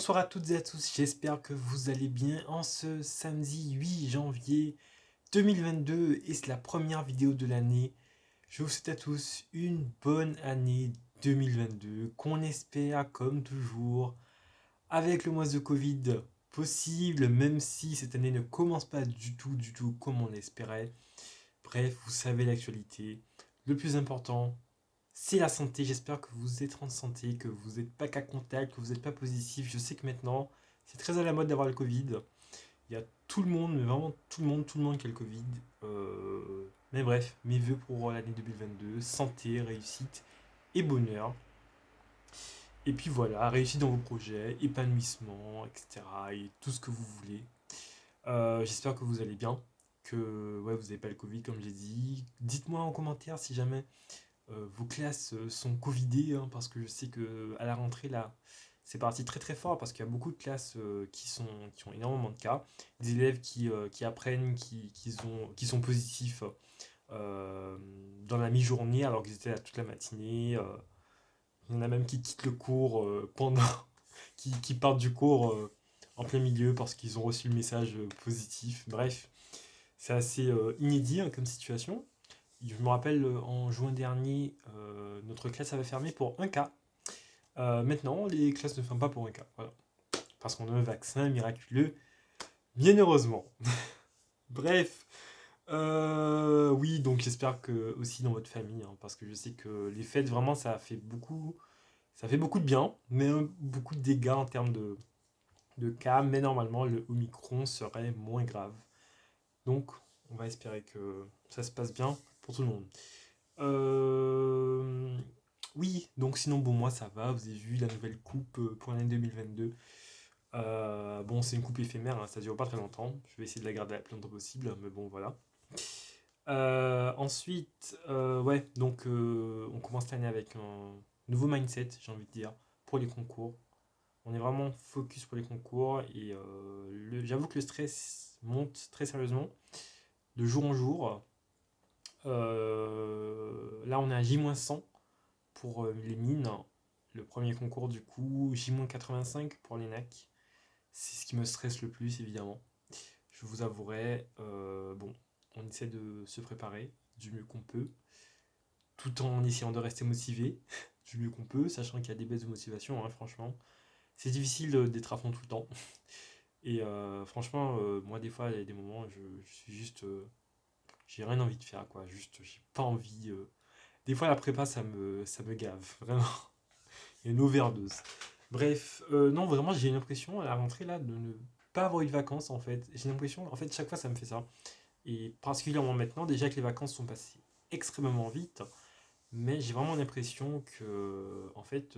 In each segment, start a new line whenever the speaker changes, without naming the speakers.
Bonsoir à toutes et à tous, j'espère que vous allez bien en ce samedi 8 janvier 2022 et c'est la première vidéo de l'année. Je vous souhaite à tous une bonne année 2022 qu'on espère comme toujours avec le mois de Covid possible même si cette année ne commence pas du tout comme on espérait. Bref, vous savez l'actualité. Le plus important, c'est la santé. J'espère que vous êtes en santé, que vous n'êtes pas cas contact, que vous n'êtes pas positif. Je sais que maintenant, c'est très à la mode d'avoir le Covid. Il y a tout le monde, mais vraiment tout le monde qui a le Covid. Mais bref, mes voeux pour l'année 2022, santé, réussite et bonheur. Et puis voilà, réussite dans vos projets, épanouissement, etc. Et tout ce que vous voulez. J'espère que vous allez bien, que ouais, vous n'avez pas le Covid comme j'ai dit. Dites-moi en commentaire si jamais vos classes sont covidées, hein, parce que je sais que à la rentrée là, c'est parti très très fort parce qu'il y a beaucoup de classes qui ont énormément de cas, des élèves qui apprennent, qui sont positifs dans la mi-journée alors qu'ils étaient là toute la matinée. Il y en a même qui quittent le cours pendant, qui partent du cours en plein milieu parce qu'ils ont reçu le message positif. Bref, c'est assez inédit hein, comme situation. Je me rappelle en juin dernier, notre classe avait fermé pour un cas. Maintenant, les classes ne ferment pas pour un cas. Voilà. Parce qu'on a un vaccin miraculeux, bien heureusement. Bref, oui, donc j'espère que aussi dans votre famille, hein, parce que je sais que les fêtes, vraiment, ça fait beaucoup de bien, mais beaucoup de dégâts en termes de cas. Mais normalement, le Omicron serait moins grave. Donc, on va espérer que ça se passe bien pour tout le monde. Euh, Oui, donc sinon, bon, moi ça va. Vous avez vu la nouvelle coupe pour l'année 2022. Bon, c'est une coupe éphémère, hein, ça dure pas très longtemps. Je vais essayer de la garder la plus longtemps possible, mais bon, voilà. Ensuite, ouais, donc on commence l'année avec un nouveau mindset, j'ai envie de dire, pour les concours. On est vraiment focus pour les concours et j'avoue que le stress monte très sérieusement de jour en jour. Là, on est à J-100 pour les mines. Le premier concours, du coup, J-85 pour l'ENAC. C'est ce qui me stresse le plus, évidemment. Je vous avouerai, bon, on essaie de se préparer du mieux qu'on peut, tout en essayant de rester motivé du mieux qu'on peut, sachant qu'il y a des baisses de motivation, hein, franchement. C'est difficile d'être à fond tout le temps. Et franchement, moi, des fois, il y a des moments, je suis juste. J'ai rien envie de faire, quoi. Juste, j'ai pas envie. Des fois, la prépa, ça me gave, vraiment. Il y a une overdose. Bref, non, vraiment, j'ai l'impression à la rentrée là de ne pas avoir eu de vacances en fait. J'ai l'impression, en fait, chaque fois ça me fait ça. Et particulièrement maintenant, déjà que les vacances sont passées extrêmement vite, mais j'ai vraiment l'impression que, en fait,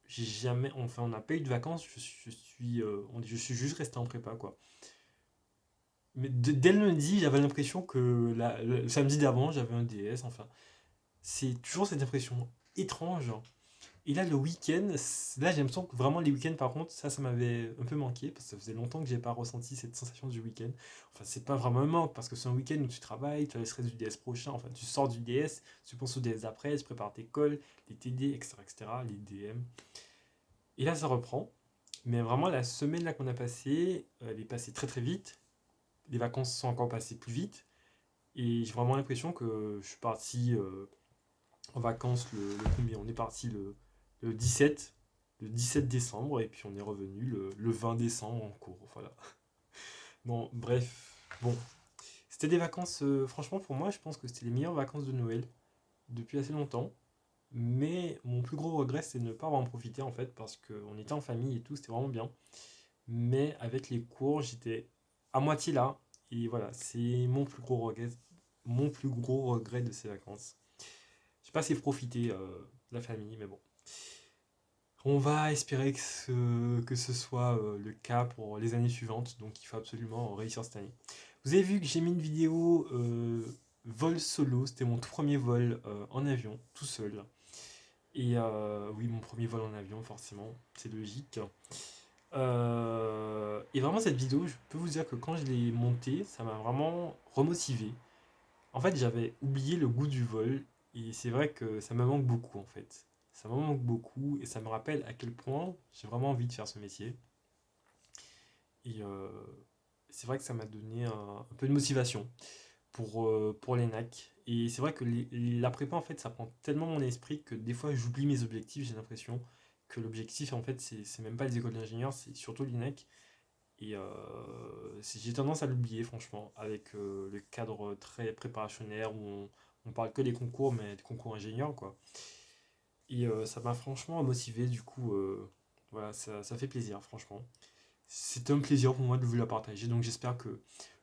j'ai jamais, enfin, on n'a pas eu de vacances. Je suis juste resté en prépa quoi. Mais dès le lundi, j'avais l'impression que le samedi d'avant, j'avais un DS. Enfin, c'est toujours cette impression étrange. Et là, le week-end, là, j'ai l'impression que vraiment les week-ends, par contre, ça m'avait un peu manqué, parce que ça faisait longtemps que j'ai pas ressenti cette sensation du week-end. Enfin, c'est pas vraiment un manque, parce que c'est un week-end où tu travailles, tu as le stress du DS prochain, enfin, tu sors du DS, tu penses au DS d'après, tu prépares tes calls, les TD, etc., les DM. Et là, ça reprend. Mais vraiment, la semaine là qu'on a passée, elle est passée très très vite. Les vacances sont encore passées plus vite. Et j'ai vraiment l'impression que je suis parti en vacances combien? On est parti le 17, le 17 décembre et puis on est revenu le 20 décembre en cours. Voilà. Bon, bref. Bon, c'était des vacances, franchement pour moi, je pense que c'était les meilleures vacances de Noël depuis assez longtemps. Mais mon plus gros regret, c'est de ne pas avoir en profité en fait parce qu'on était en famille et tout, c'était vraiment bien. Mais avec les cours, j'étais à moitié là. Et voilà, c'est mon plus gros regret de ces vacances. J'ai pas assez profité de la famille, mais bon. On va espérer que ce soit le cas pour les années suivantes, donc il faut absolument réussir cette année. Vous avez vu que j'ai mis une vidéo vol solo, c'était mon tout premier vol en avion, tout seul. Et oui, mon premier vol en avion, forcément, c'est logique. Et vraiment, cette vidéo, je peux vous dire que quand je l'ai montée, ça m'a vraiment remotivé. En fait, j'avais oublié le goût du vol, et c'est vrai que ça me manque beaucoup, en fait. Ça me manque beaucoup et ça me rappelle à quel point j'ai vraiment envie de faire ce métier. Et c'est vrai que ça m'a donné un peu de motivation pour l'ENAC. Et c'est vrai que la prépa, en fait, ça prend tellement mon esprit que des fois, j'oublie mes objectifs. J'ai l'impression que l'objectif, en fait, c'est même pas les écoles d'ingénieurs, c'est surtout l'ENAC. Et j'ai tendance à l'oublier, franchement, avec le cadre très préparationnaire où on parle que des concours, mais des concours ingénieurs, quoi. Et ça m'a franchement motivé, du coup, voilà, ça fait plaisir, franchement. C'est un plaisir pour moi de vous la partager, donc j'espère que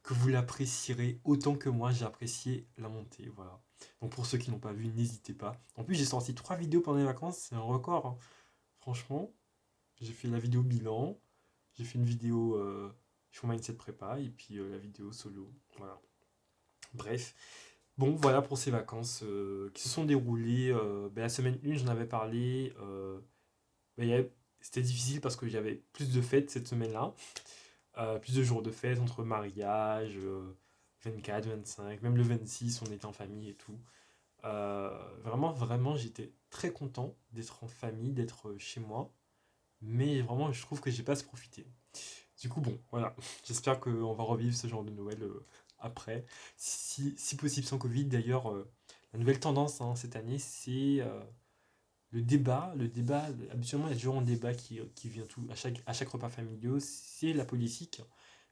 vous l'apprécierez autant que moi j'ai apprécié la montée, voilà. Donc pour ceux qui n'ont pas vu, n'hésitez pas. En plus, j'ai sorti 3 vidéos pendant les vacances, c'est un record, hein. Franchement, j'ai fait la vidéo bilan, j'ai fait une vidéo sur Mindset Prépa, et puis la vidéo solo, voilà. Bref, bon, voilà pour ces vacances qui se sont déroulées. Ben, la semaine 1, j'en avais parlé. Ben, c'était difficile parce que j'avais plus de fêtes cette semaine-là. Plus de jours de fête entre mariage, 24, 25, même le 26, on était en famille et tout. Vraiment, vraiment, j'étais très content d'être en famille, d'être chez moi. Mais vraiment, je trouve que j'ai pas assez profité. Du coup, bon, voilà. J'espère qu'on va revivre ce genre de Noël après. Si possible sans Covid. D'ailleurs, la nouvelle tendance hein, cette année, c'est le débat. Le débat, habituellement, il y a toujours un débat qui vient tout, à chaque repas familial, c'est la politique.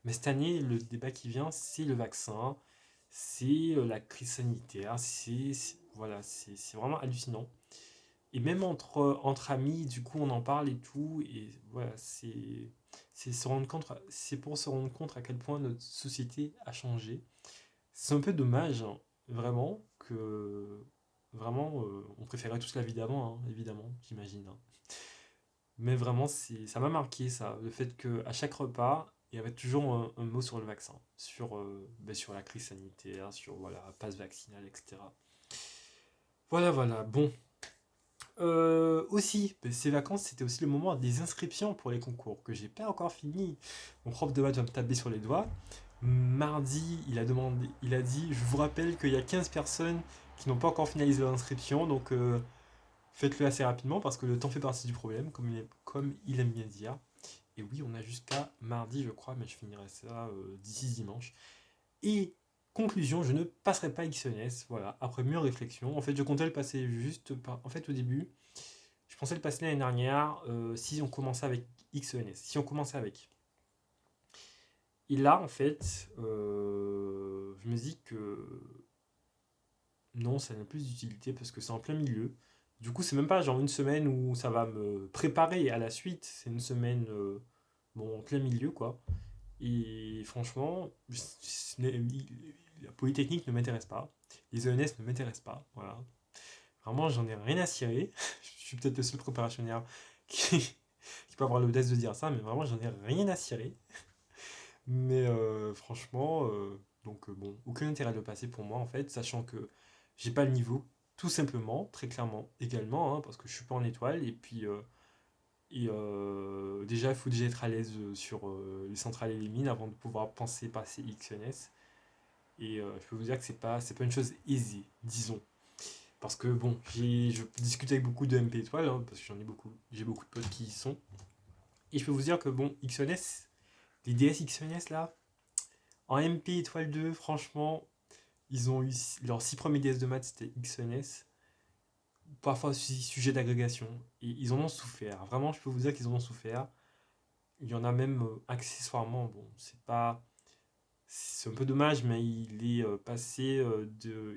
Mais cette année, le débat qui vient, c'est le vaccin, c'est la crise sanitaire, voilà, c'est vraiment hallucinant. Et même entre amis, du coup, on en parle et tout. Et voilà, c'est pour se rendre compte à quel point notre société a changé. C'est un peu dommage, hein, vraiment, que vraiment, on préférait tous la vie d'avant, hein, évidemment, j'imagine, hein. Mais vraiment, ça m'a marqué, ça, le fait qu'à chaque repas, il y avait toujours un mot sur le vaccin, sur la crise sanitaire, sur voilà, passe vaccinal, etc. Voilà, voilà. Bon, aussi, ces vacances, c'était aussi le moment des inscriptions pour les concours, que j'ai pas encore fini. Mon prof de maths va me taper sur les doigts. Mardi, il a dit, je vous rappelle qu'il y a 15 personnes qui n'ont pas encore finalisé leur inscription, donc faites-le assez rapidement parce que le temps fait partie du problème, comme il aime bien dire. Et oui, on a jusqu'à mardi, je crois, mais je finirai ça d'ici dimanche. Et conclusion, je ne passerai pas XNS, voilà, après mûre réflexion. En fait, je comptais le passer juste par. En fait, au début, je pensais le passer l'année dernière si on commençait avec XENS. Si on commençait avec. Et là, en fait, je me dis que non, ça n'a plus d'utilité parce que c'est en plein milieu. Du coup, c'est même pas genre une semaine où ça va me préparer à la suite. C'est une semaine, bon, en plein milieu, quoi. Et franchement, la Polytechnique ne m'intéresse pas. Les ENS ne m'intéressent pas. Voilà. Vraiment, j'en ai rien à cirer. Je suis peut-être le seul préparationnaire qui peut avoir l'audace de dire ça, mais vraiment, j'en ai rien à cirer. Mais franchement, bon, aucun intérêt de le passer pour moi en fait, sachant que j'ai pas le niveau, tout simplement, très clairement, également, hein, parce que je suis pas en étoile, et puis déjà, il faut déjà être à l'aise sur les centrales et les mines avant de pouvoir penser passer XNS. Et je peux vous dire que c'est pas une chose aisée, disons. Parce que bon, je discute avec beaucoup de MP étoiles, hein, parce que j'ai beaucoup de potes qui y sont. Et je peux vous dire que bon, XNS, les DS XNS là, en MP étoile 2, franchement, ils ont eu leurs 6 premiers DS de maths, c'était XNS. Parfois aussi sujet d'agrégation. Et ils en ont souffert. Vraiment, je peux vous dire qu'ils en ont souffert. Il y en a même accessoirement, bon, c'est un peu dommage, mais il est passé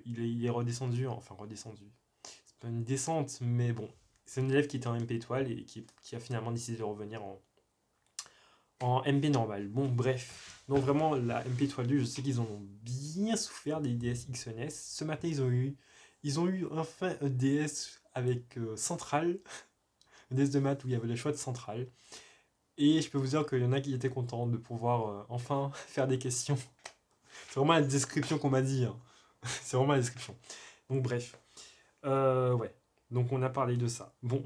il est redescendu, enfin redescendu. C'est pas une descente, mais bon, c'est un élève qui était en MP étoile et qui a finalement décidé de revenir en MP normal. Bon, bref. Donc vraiment, la MP étoile 2, je sais qu'ils en ont bien souffert des DS XNS. Ce matin, ils ont eu enfin un DS avec centrale, un DS de maths où il y avait le choix de centrale. Et je peux vous dire qu'il y en a qui étaient contents de pouvoir enfin faire des questions. C'est vraiment la description qu'on m'a dit, hein. C'est vraiment la description. Donc bref. Ouais. Donc on a parlé de ça. Bon.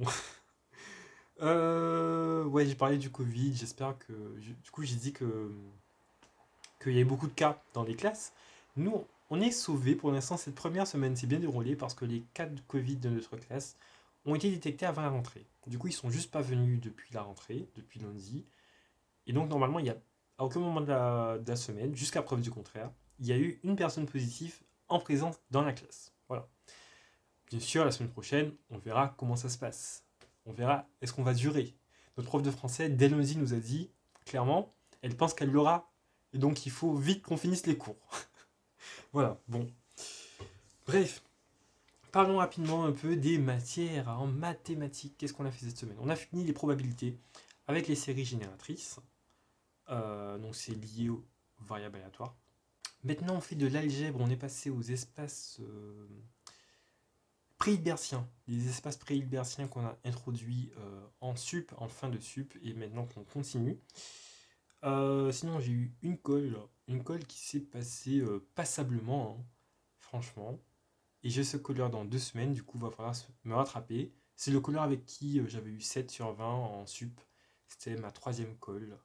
Ouais, j'ai parlé du Covid. J'espère que... Du coup, j'ai dit qu'il y avait beaucoup de cas dans les classes. Nous, on est sauvés pour l'instant. Cette première semaine s'est bien déroulée parce que les cas de Covid de notre classe ont été détectés avant la rentrée. Du coup, ils sont juste pas venus depuis la rentrée, depuis lundi. Et donc, normalement, il y a, à aucun moment de la semaine, jusqu'à preuve du contraire, il y a eu une personne positive en présence dans la classe. Voilà. Bien sûr, la semaine prochaine, on verra comment ça se passe. On verra, est-ce qu'on va durer. Notre prof de français, dès lundi, nous a dit, clairement, elle pense qu'elle l'aura. Et donc, il faut vite qu'on finisse les cours. Voilà, bon. Bref, parlons rapidement un peu des matières en mathématiques. Qu'est-ce qu'on a fait cette semaine? On a fini les probabilités avec les séries génératrices. Donc, c'est lié aux variables aléatoires. Maintenant, on fait de l'algèbre. On est passé aux espaces pré-hilbertiens. Les espaces pré-hilbertiens qu'on a introduits en sup, en fin de sup, et maintenant qu'on continue. Sinon, j'ai eu une colle qui s'est passée passablement, hein, franchement. Et j'ai ce colleur dans 2 semaines, du coup, il va falloir me rattraper. C'est le colleur avec qui j'avais eu 7 sur 20 en sup. C'était ma troisième colle.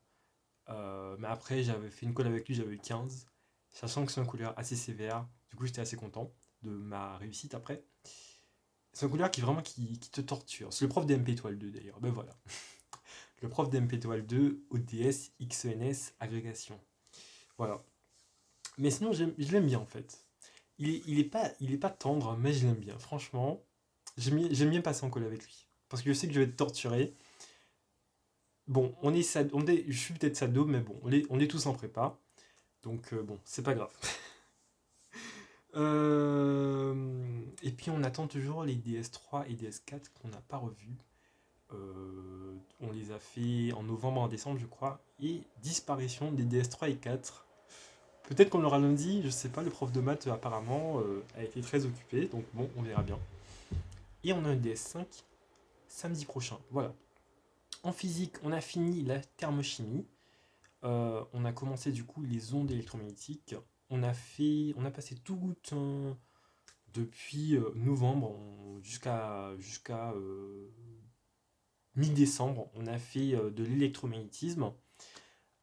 Mais après, j'avais fait une colle avec lui, j'avais eu 15. Sachant que c'est un couleur assez sévère. Du coup, j'étais assez content de ma réussite après. C'est un couleur qui vraiment qui te torture. C'est le prof d'MP Étoile 2 d'ailleurs. Ben voilà. Le prof d'MP Étoile 2, ODS, XENS, agrégation. Voilà. Mais sinon, je l'aime bien en fait. Il est pas tendre, mais je l'aime bien. Franchement, j'aime bien passer en colle avec lui. Parce que je sais que je vais être torturé. Bon, je suis peut-être sado, mais bon, on est tous en prépa. Donc bon, c'est pas grave. Et puis on attend toujours les DS3 et DS4 qu'on n'a pas revus. On les a fait en novembre, en décembre, je crois. Et disparition des DS3 et 4. Peut-être qu'on l'aura lundi, je sais pas, le prof de maths apparemment a été très occupé, donc bon, on verra bien. Et on a un DS5 samedi prochain, voilà. En physique, on a fini la thermochimie. On a commencé du coup les ondes électromagnétiques. On a passé tout depuis novembre jusqu'à mi-décembre. On a fait de l'électromagnétisme.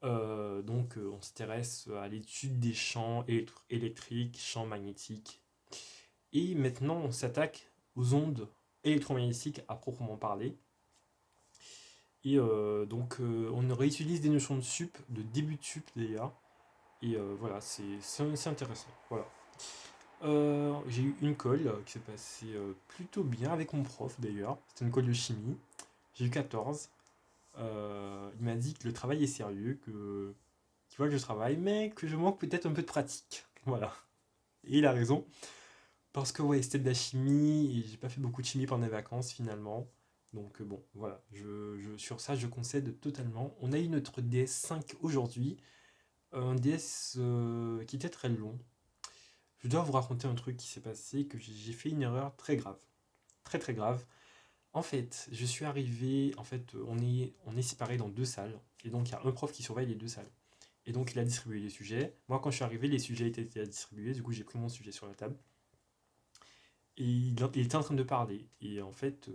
Donc on s'intéresse à l'étude des champs électriques, champs magnétiques. Et maintenant on s'attaque aux ondes électromagnétiques à proprement parler. Et donc on réutilise des notions de sup, de début de sup d'ailleurs. Et voilà, c'est intéressant. Voilà. J'ai eu une colle qui s'est passée plutôt bien avec mon prof d'ailleurs. C'était une colle de chimie. J'ai eu 14. Il m'a dit que le travail est sérieux, que tu vois que je travaille, mais que je manque peut-être un peu de pratique. Voilà. Et il a raison. Parce que ouais, c'était de la chimie et j'ai pas fait beaucoup de chimie pendant les vacances finalement. Donc bon, voilà. Sur ça, je concède totalement. On a eu notre DS5 aujourd'hui. Un DS qui était très long. Je dois vous raconter un truc qui s'est passé, que j'ai fait une erreur très grave. Très très grave. En fait, je suis arrivé. En fait, on est séparés dans deux salles. Et donc, il y a un prof qui surveille les deux salles. Et donc, il a distribué les sujets. Moi, quand je suis arrivé, les sujets étaient déjà distribués. Du coup, j'ai pris mon sujet sur la table. Et il était en train de parler. Et en fait,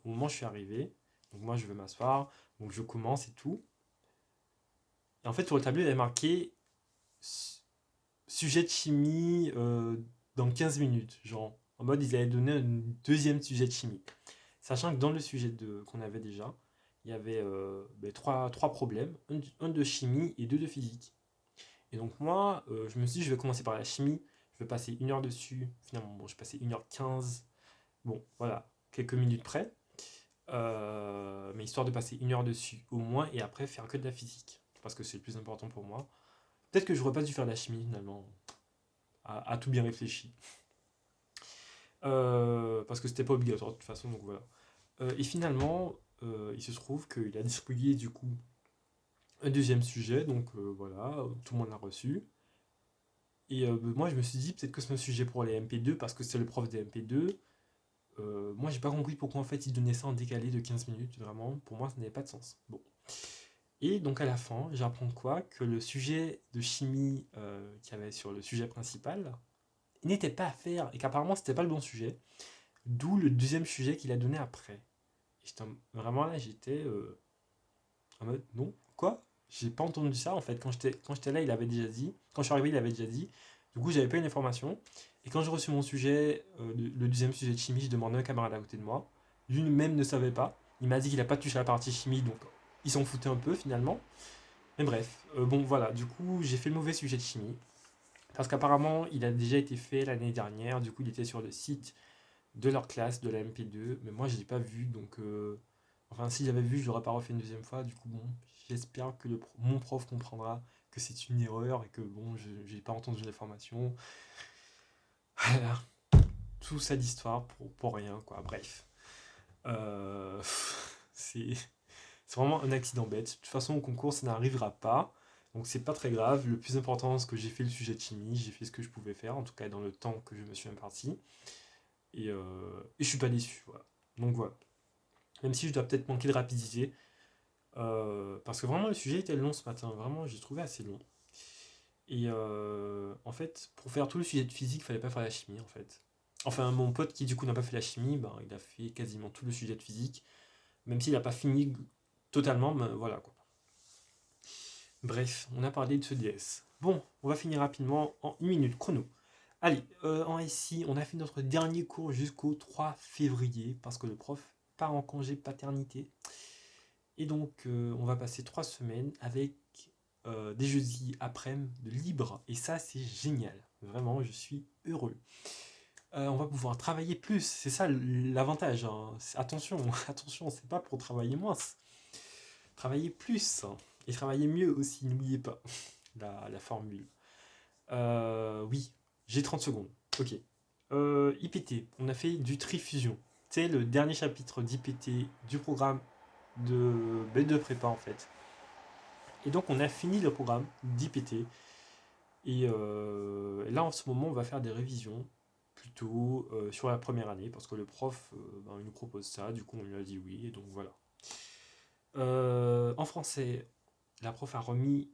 au moment où je suis arrivé, donc moi, je vais m'asseoir. Donc, je commence et tout. Et en fait, sur le tableau, il avait marqué sujet de chimie dans 15 minutes. Genre, en mode, ils avaient donné un deuxième sujet de chimie. Sachant que dans le sujet qu'on avait déjà, il y avait trois problèmes, un de chimie et deux de physique. Et donc moi, je me suis dit, je vais commencer par la chimie, je vais passer 1 heure dessus. Finalement, bon, je passais 1h15, bon, voilà, quelques minutes près. Mais histoire de passer 1 heure dessus au moins, et après faire que de la physique, parce que c'est le plus important pour moi. Peut-être que j'aurais pas dû faire de la chimie finalement, à tout bien réfléchi. Parce que c'était pas obligatoire de toute façon, donc voilà. Et finalement, il se trouve qu'il a distribué du coup un deuxième sujet, donc voilà, tout le monde l'a reçu. Et moi je me suis dit peut-être que c'est un sujet pour les MP2 parce que c'est le prof des MP2. Moi j'ai pas compris pourquoi en fait il donnait ça en décalé de 15 minutes, vraiment, pour moi ça n'avait pas de sens. Bon. Et donc à la fin, j'apprends quoi? Que le sujet de chimie qu'il y avait sur le sujet principal n'était pas à faire et qu'apparemment c'était pas le bon sujet. D'où le deuxième sujet qu'il a donné après. Et vraiment là, j'étais en mode non, quoi? J'ai pas entendu ça en fait. Quand j'étais là, il avait déjà dit. Quand je suis arrivé, il avait déjà dit. Du coup, j'avais pas une information. Et quand j'ai reçu mon sujet, le deuxième sujet de chimie, je demandais à un camarade à côté de moi. lui-même ne savait pas. Il m'a dit qu'il n'a pas touché à la partie chimie, donc il s'en foutait un peu finalement. Mais bref, bon voilà, du coup j'ai fait le mauvais sujet de chimie. Parce qu'apparemment il a déjà été fait l'année dernière, du coup il était sur le site de leur classe, de la MP2, mais moi je l'ai pas vu, donc enfin si j'avais vu je l'aurais pas refait une deuxième fois, du coup bon, j'espère que mon prof comprendra que c'est une erreur et que bon, je j'ai pas entendu l'information. Voilà, tout ça d'histoire pour rien quoi, bref. Euh, c'est c'est vraiment un accident bête. De toute façon, au concours, ça n'arrivera pas. Donc, c'est pas très grave. Le plus important, c'est que j'ai fait le sujet de chimie. J'ai fait ce que je pouvais faire, en tout cas dans le temps que je me suis imparti. Et je suis pas déçu. Voilà. Donc, voilà. Même si je dois peut-être manquer de rapidité. Parce que vraiment, le sujet était long ce matin. Vraiment, j'ai trouvé assez long. En fait, pour faire tout le sujet de physique, il fallait pas faire la chimie, en fait. Enfin, mon pote qui, du coup, n'a pas fait la chimie, ben, il a fait quasiment tout le sujet de physique. Même s'il n'a pas fini totalement, ben, voilà quoi. Bref, on a parlé de ce DS. Bon, on va finir rapidement en une minute chrono. Allez, en SI, on a fait notre dernier cours jusqu'au 3 février parce que le prof part en congé paternité. Et donc, on va passer 3 semaines avec des jeudis après-midi de libre. Et ça, c'est génial. Vraiment, je suis heureux. On va pouvoir travailler plus. C'est ça l'avantage, hein. Attention, attention, c'est pas pour travailler moins. Travailler plus. Et travailler mieux aussi, n'oubliez pas la formule. Oui, j'ai 30 secondes. Ok. IPT, on a fait du trifusion. C'est le dernier chapitre d'IPT du programme de B2 prépa en fait. Et donc on a fini le programme d'IPT. Et là en ce moment on va faire des révisions plutôt sur la première année parce que le prof ben, il nous propose ça, du coup on lui a dit oui et donc voilà. En français, la prof a remis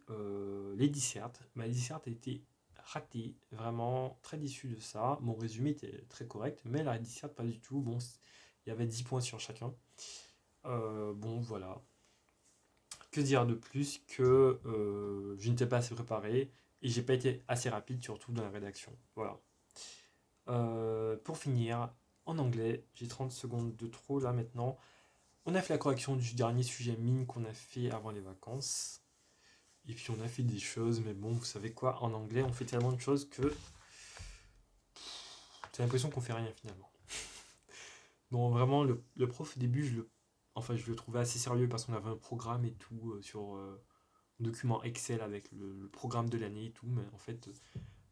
les dissertes. Ma disserte a été ratée, vraiment très déçu de ça. Mon résumé était très correct, mais la disserte pas du tout. Bon, il y avait 10 points sur chacun. Bon, voilà. Que dire de plus que je n'étais pas assez préparé et j'ai pas été assez rapide, surtout dans la rédaction. Voilà. Pour finir, en anglais, j'ai 30 secondes de trop là maintenant. On a fait la correction du dernier sujet mine qu'on a fait avant les vacances. Et puis on a fait des choses, mais bon, vous savez quoi, en anglais, on fait tellement de choses que j'ai l'impression qu'on fait rien finalement. Donc vraiment, le prof au début, je le trouvais assez sérieux parce qu'on avait un programme et tout sur un document Excel avec le programme de l'année et tout, mais en fait,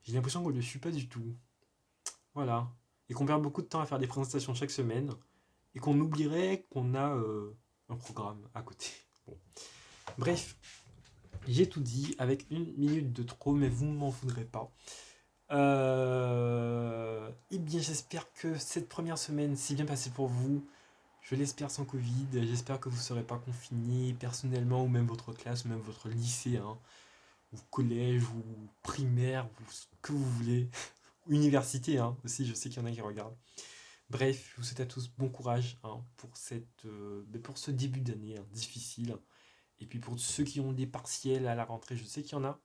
j'ai l'impression qu'on ne le suit pas du tout. Voilà. Et qu'on perd beaucoup de temps à faire des présentations chaque semaine et qu'on oublierait qu'on a un programme à côté. Bon. Bref, j'ai tout dit avec une minute de trop, mais vous ne m'en voudrez pas. Eh bien, j'espère que cette première semaine s'est bien passée pour vous. Je l'espère sans Covid. J'espère que vous ne serez pas confinés personnellement, ou même votre classe, ou même votre lycée, hein, ou collège, ou primaire, ou ce que vous voulez. Université, hein, aussi, je sais qu'il y en a qui regardent. Bref, je vous souhaite à tous bon courage hein, pour ce début d'année hein, difficile. Et puis pour ceux qui ont des partiels à la rentrée, je sais qu'il y en a.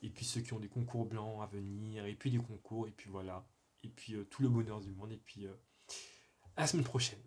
Et puis ceux qui ont des concours blancs à venir, et puis des concours, et puis voilà. Et puis tout le bonheur du monde, et puis à la semaine prochaine.